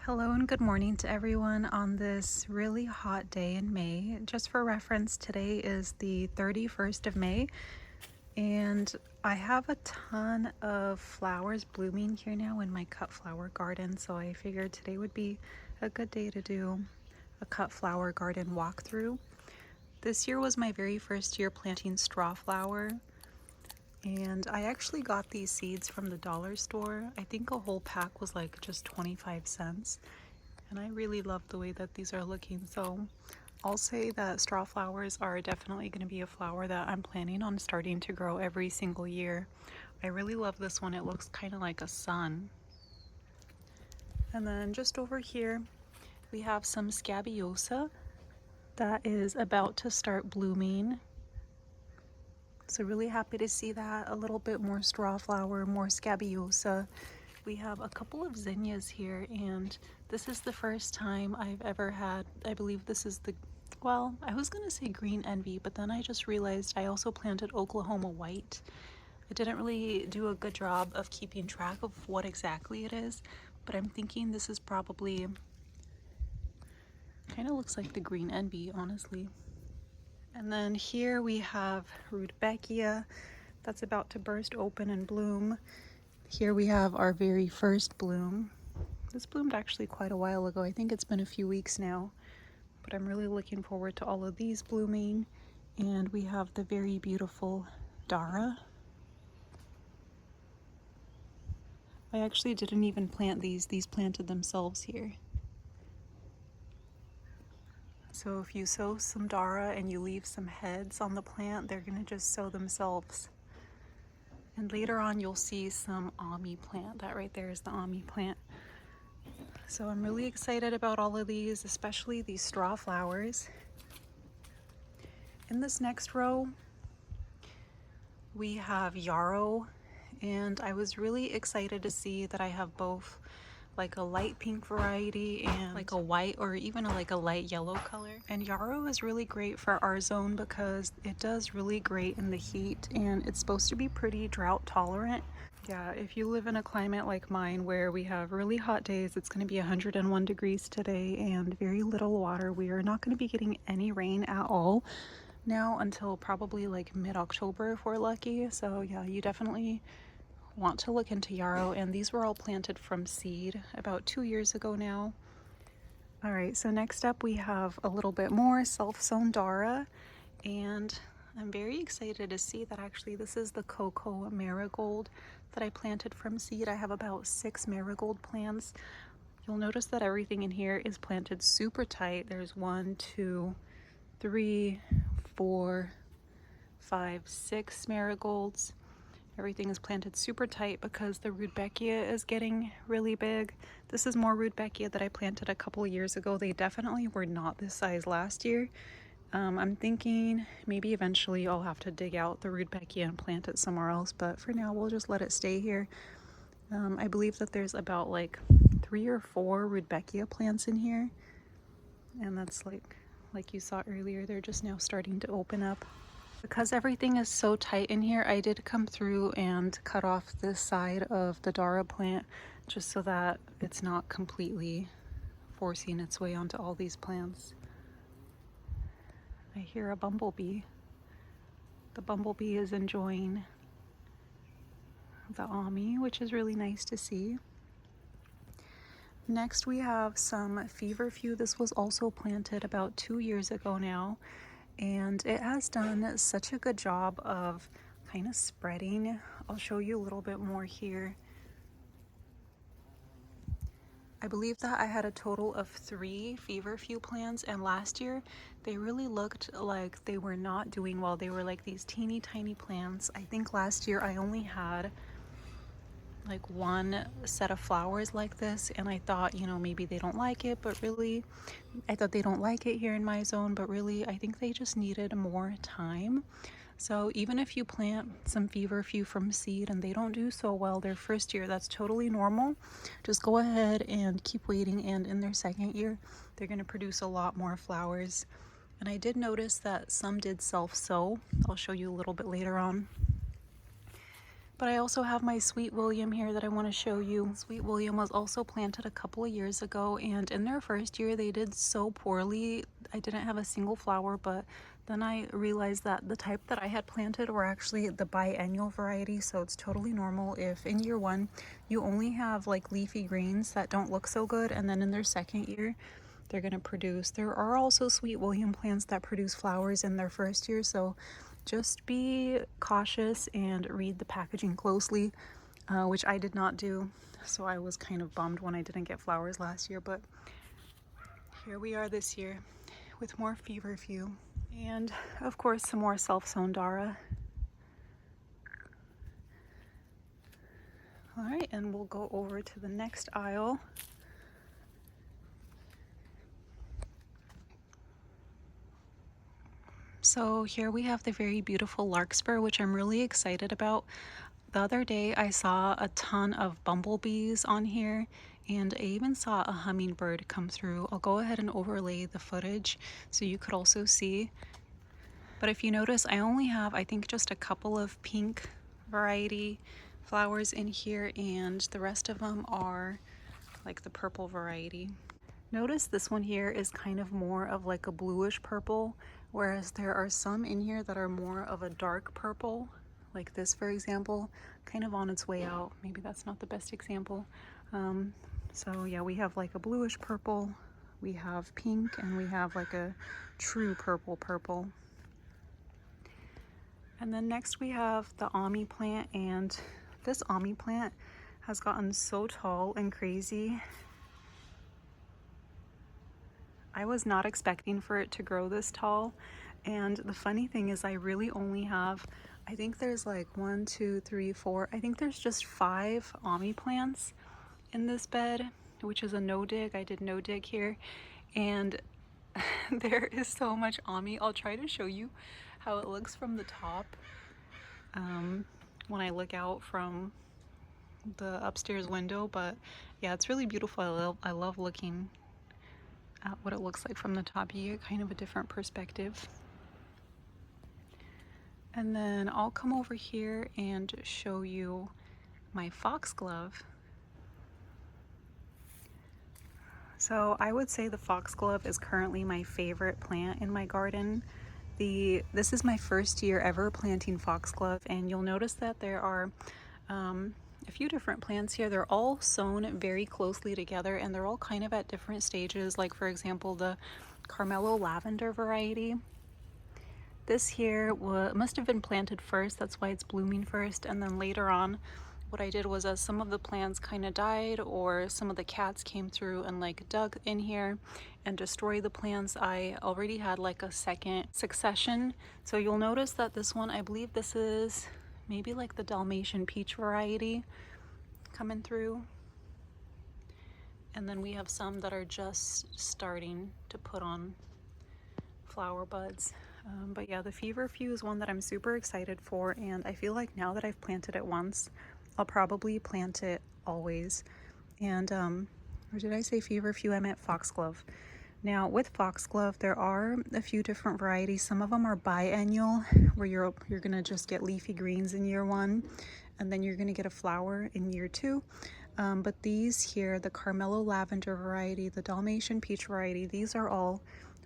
Hello and good morning to everyone on this really hot day in May. Just for reference, today is the 31st of May, and I have a ton of flowers blooming here now in my cut flower garden, so I figured today would be a good day to do a cut flower garden walkthrough. This year was my very first year planting straw flower, and I actually got these seeds from the dollar store. I think a whole pack was like just 25 cents. And I really love the way that these are looking. So I'll say that straw flowers are definitely going to be a flower that I'm planning on starting to grow every single year. I really love this one. It looks kind of like a sun. And then just over here, we have some scabiosa that is about to start blooming. So really happy to see that. A little bit more straw flower, more scabiosa. We have a couple of zinnias here, and this is the first time I've ever had, I believe this is the, well, I was gonna say green envy, but then I just realized I also planted Oklahoma white. I didn't really do a good job of keeping track of what exactly it is, but I'm thinking this is probably, kind of looks like the green envy, honestly. And then here we have Rudbeckia that's about to burst open and bloom. Here we have our very first bloom. This bloomed actually quite a while ago. I think it's been a few weeks now, but I'm really looking forward to all of these blooming. And we have the very beautiful Dara. I actually didn't even plant these planted themselves here. So if you sow some Dara and you leave some heads on the plant, they're gonna just sow themselves. And later on you'll see some Ami plant. That right there is the Ami plant. So I'm really excited about all of these, especially these straw flowers. In this next row, we have yarrow, and I was really excited to see that I have both like a light pink variety and like a white or even like a light yellow color. And yarrow is really great for our zone because it does really great in the heat, and it's supposed to be pretty drought tolerant. Yeah, if you live in a climate like mine where we have really hot days, it's going to be 101 degrees today and very little water. We are not going to be getting any rain at all now until probably like mid-October if we're lucky. So yeah, you definitely want to look into yarrow, and these were all planted from seed about 2 years ago now. All right, so next up we have a little bit more self-sown Dara, and I'm very excited to see that actually this is the cocoa marigold that I planted from seed. I have about 6 marigold plants. You'll notice that everything in here is planted super tight. There's 1, 2, 3, 4, 5, 6 marigolds. Everything is planted super tight because the Rudbeckia is getting really big. This is more Rudbeckia that I planted a couple of years ago. They definitely were not this size last year. I'm thinking maybe eventually I'll have to dig out the Rudbeckia and plant it somewhere else, but for now we'll just let it stay here. I believe that there's about like 3 or 4 Rudbeckia plants in here, and that's like you saw earlier, they're just now starting to open up. Because everything is so tight in here, I did come through and cut off this side of the Dara plant just so that it's not completely forcing its way onto all these plants. I hear a bumblebee. The bumblebee is enjoying the Ami, which is really nice to see. Next we have some feverfew. This was also planted about 2 years ago now, and it has done such a good job of kind of spreading. I'll show you a little bit more here. I believe that I had a total of 3 feverfew plants, and last year they really looked like they were not doing well. They were like these teeny tiny plants. I think last year I only had like 1 set of flowers like this, and I thought, you know, maybe they don't like it, but really I thought they don't like it here in my zone, but really I think they just needed more time. So even if you plant some feverfew from seed and they don't do so well their first year, that's totally normal. Just go ahead and keep waiting, and in their second year they're going to produce a lot more flowers. And I did notice that some did self-sow. I'll show you a little bit later on. But I also have my Sweet William here that I want to show you. Sweet William was also planted a couple of years ago, and in their first year they did so poorly. I didn't have a single flower, but then I realized that the type that I had planted were actually the biennial variety, so it's totally normal if in year one you only have like leafy greens that don't look so good, and then in their second year they're going to produce. There are also Sweet William plants that produce flowers in their first year, so just be cautious and read the packaging closely, which I did not do. So I was kind of bummed when I didn't get flowers last year, but here we are this year with more feverfew. And of course, some more self-sown Dara. All right, and we'll go over to the next aisle. So here we have the very beautiful larkspur, which I'm really excited about. The other day I saw a ton of bumblebees on here, and I even saw a hummingbird come through. I'll go ahead and overlay the footage so you could also see. But if you notice, I only have, I think, just a couple of pink variety flowers in here, and the rest of them are like the purple variety. Notice this one here is kind of more of like a bluish purple, whereas there are some in here that are more of a dark purple, like this for example, kind of on its way out. Maybe that's not the best example. So yeah, we have like a bluish purple, we have pink, and we have like a true purple. And then next we have the Ami plant, and this Ami plant has gotten so tall and crazy. I was not expecting for it to grow this tall, and the funny thing is I really only have, I think there's like 1, 2, 3, 4, I think there's just 5 Ami plants in this bed, which is a no dig. I did no dig here, and there is so much Ami. I'll try to show you how it looks from the top when I look out from the upstairs window, but yeah, it's really beautiful. I love looking at what it looks like from the top. You get kind of a different perspective. And then I'll come over here and show you my foxglove. So I would say the foxglove is currently my favorite plant in my garden. This is my first year ever planting foxglove, and you'll notice that there are a few different plants here. They're all sown very closely together, and they're all kind of at different stages. Like for example, the Carmelo lavender variety. This here must have been planted first, that's why it's blooming first, and then later on what I did was, as some of the plants kind of died or some of the cats came through and like dug in here and destroyed the plants, I already had like a second succession. So you'll notice that this one, I believe this is maybe like the Dalmatian peach variety coming through. And then we have some that are just starting to put on flower buds. But yeah, the feverfew is one that I'm super excited for, and I feel like now that I've planted it once, I'll probably plant it always. And or did I say feverfew? I meant foxglove. Now with foxglove, there are a few different varieties. Some of them are biennial, where you're gonna just get leafy greens in year 1, and then you're gonna get a flower in year 2. But these here, the Carmelo lavender variety, the Dalmatian peach variety, these are all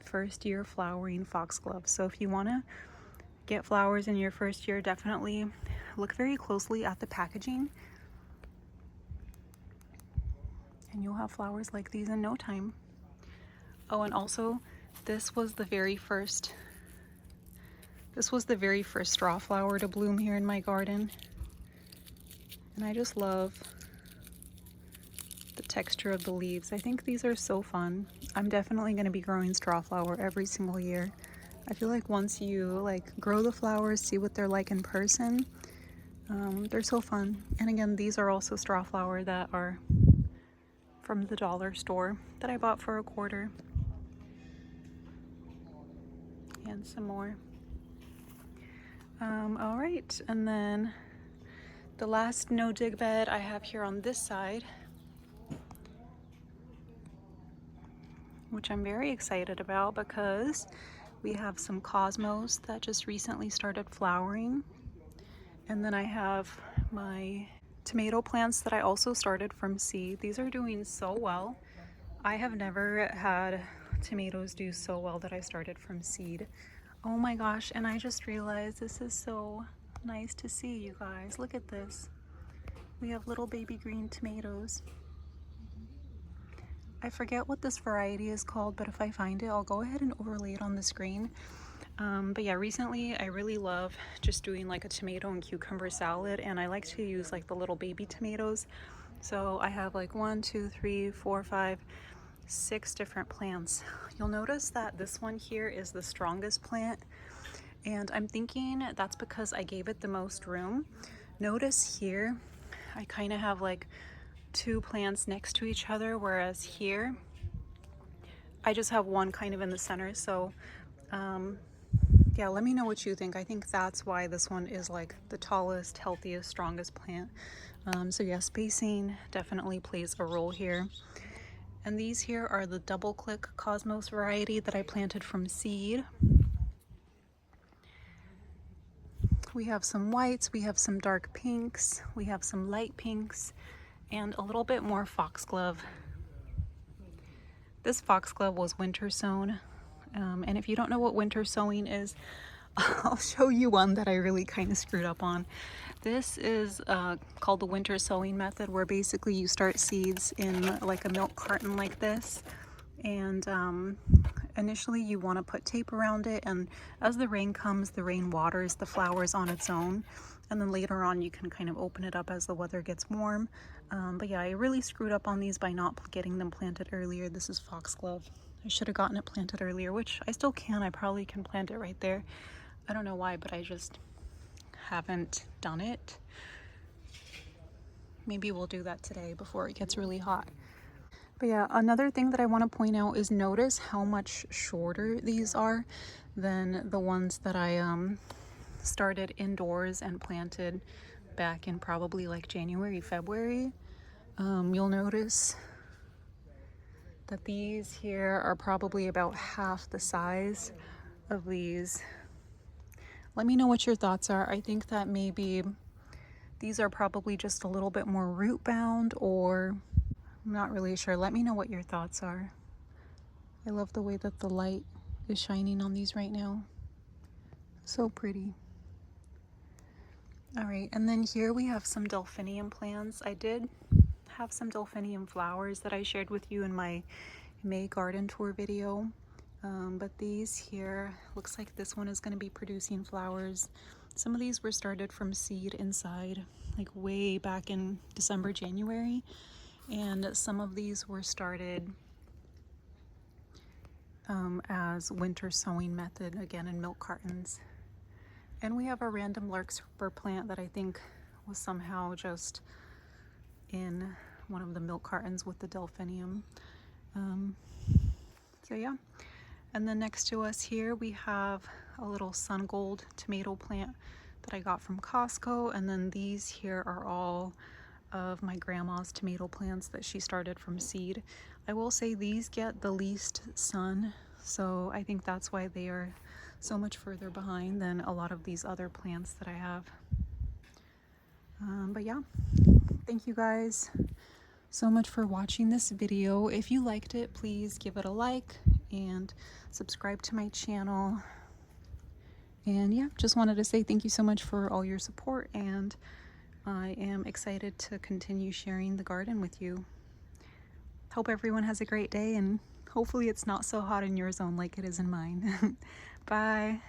first year flowering foxglove. So if you want to get flowers in your first year, definitely look very closely at the packaging, and you'll have flowers like these in no time. Oh, and also this was the very first straw flower to bloom here in my garden, and I just love the texture of the leaves. I think these are so fun. I'm definitely going to be growing straw flower every single year. I feel like once you like grow the flowers, see what they're like in person, they're so fun. And again, these are also straw flower that are from the dollar store that I bought for $1. And some more. All right, and then the last no dig bed I have here on this side, which I'm very excited about because we have some cosmos that just recently started flowering. And then I have my tomato plants that I also started from seed. These are doing so well. I have never had tomatoes do so well that I started from seed. Oh my gosh, and I just realized this is so nice to see, you guys. Look at this. We have little baby green tomatoes. I forget what this variety is called, but if I find it, I'll go ahead and overlay it on the screen. But yeah, recently I really love just doing like a tomato and cucumber salad, and I like to use like the little baby tomatoes. So I have like 1, 2, 3, 4, 5, 6 different plants. You'll notice that this one here is the strongest plant, and I'm thinking that's because I gave it the most room. Notice here, I kind of have like 2 plants next to each other, whereas here, I just have one kind of in the center. So yeah, let me know what you think. I think that's why this one is like the tallest, healthiest, strongest plant. So yeah, spacing definitely plays a role here. And these here are the double click Cosmos variety that I planted from seed. We have some whites, we have some dark pinks, we have some light pinks, and a little bit more foxglove. This foxglove was winter sown. And if you don't know what winter sowing is, I'll show you one that I really kind of screwed up on. This is called the winter sowing method, where basically you start seeds in like a milk carton like this. And initially you want to put tape around it, and as the rain comes, the rain waters the flowers on its own. And then later on you can kind of open it up as the weather gets warm. But yeah, I really screwed up on these by not getting them planted earlier. This is foxglove. I should have gotten it planted earlier, which I still can. I probably can plant it right there. I don't know why, but I just haven't done it. Maybe we'll do that today before it gets really hot. But yeah, another thing that I want to point out is notice how much shorter these are than the ones that I started indoors and planted back in probably like January, February. You'll notice that these here are probably about half the size of these. Let me know what your thoughts are. I think that maybe these are probably just a little bit more root bound, or I'm not really sure. Let me know what your thoughts are. I love the way that the light is shining on these right now. So pretty. All right, and then here we have some delphinium plants. I did have some delphinium flowers that I shared with you in my May garden tour video. But these here, looks like this one is going to be producing flowers. Some of these were started from seed inside, like way back in December, January. And some of these were started as winter sowing method, again in milk cartons. And we have a random larkspur plant that I think was somehow just in one of the milk cartons with the delphinium. So yeah. And then next to us here we have a little sun gold tomato plant that I got from Costco. And then these here are all of my grandma's tomato plants that she started from seed. I will say these get the least sun, so I think that's why they are so much further behind than a lot of these other plants that I have. But yeah, thank you guys so much for watching this video. If you liked it, please give it a like and subscribe to my channel. And yeah, just wanted to say thank you so much for all your support, and I am excited to continue sharing the garden with you. Hope everyone has a great day, and hopefully it's not so hot in your zone like it is in mine. Bye.